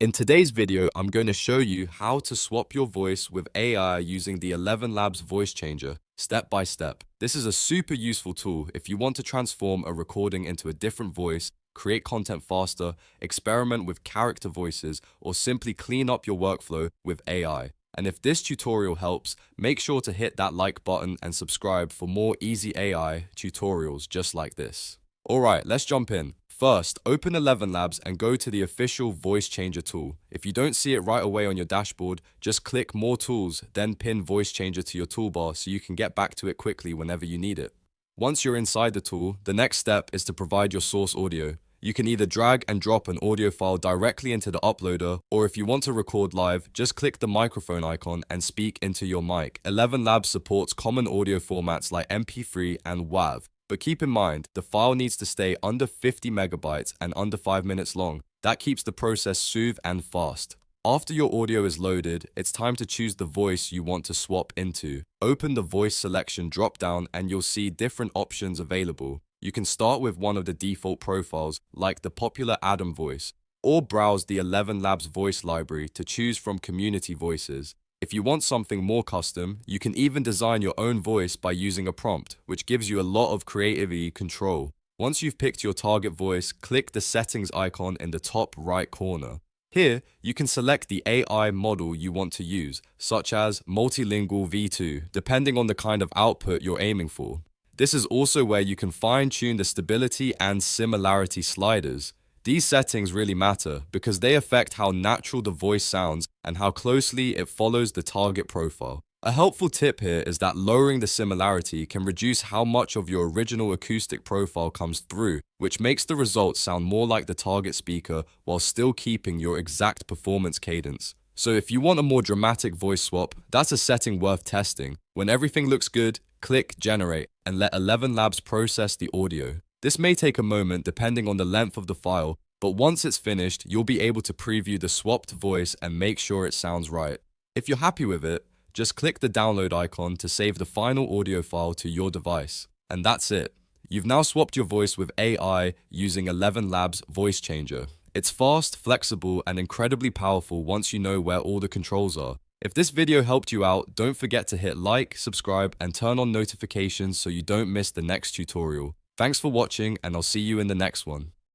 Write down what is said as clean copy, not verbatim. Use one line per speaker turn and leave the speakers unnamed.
In today's video, I'm going to show you how to swap your voice with AI using the ElevenLabs Voice Changer, step by step. This is a super useful tool if you want to transform a recording into a different voice, create content faster, experiment with character voices, or simply clean up your workflow with AI. And if this tutorial helps, make sure to hit that like button and subscribe for more easy AI tutorials just like this. Alright, let's jump in. First, open ElevenLabs and go to the official Voice Changer tool. If you don't see it right away on your dashboard, just click More Tools, then pin Voice Changer to your toolbar so you can get back to it quickly whenever you need it. Once you're inside the tool, the next step is to provide your source audio. You can either drag and drop an audio file directly into the uploader, or if you want to record live, just click the microphone icon and speak into your mic. ElevenLabs supports common audio formats like MP3 and WAV. But keep in mind, the file needs to stay under 50 megabytes and under 5 minutes long. That keeps the process smooth and fast. After your audio is loaded, it's time to choose the voice you want to swap into. Open the voice selection drop-down and you'll see different options available. You can start with one of the default profiles, like the popular Adam voice, or browse the ElevenLabs voice library to choose from community voices. If you want something more custom, you can even design your own voice by using a prompt, which gives you a lot of creativity control. Once you've picked your target voice, click the settings icon in the top right corner. Here, you can select the AI model you want to use, such as Multilingual V2, depending on the kind of output you're aiming for. This is also where you can fine-tune the stability and similarity sliders. These settings really matter because they affect how natural the voice sounds and how closely it follows the target profile. A helpful tip here is that lowering the similarity can reduce how much of your original acoustic profile comes through, which makes the results sound more like the target speaker while still keeping your exact performance cadence. So if you want a more dramatic voice swap, that's a setting worth testing. When everything looks good, click Generate and let ElevenLabs process the audio. This may take a moment depending on the length of the file, but once it's finished, you'll be able to preview the swapped voice and make sure it sounds right. If you're happy with it, just click the download icon to save the final audio file to your device. And that's it. You've now swapped your voice with AI using ElevenLabs Voice Changer. It's fast, flexible, and incredibly powerful once you know where all the controls are. If this video helped you out, don't forget to hit like, subscribe, and turn on notifications so you don't miss the next tutorial. Thanks for watching, and I'll see you in the next one.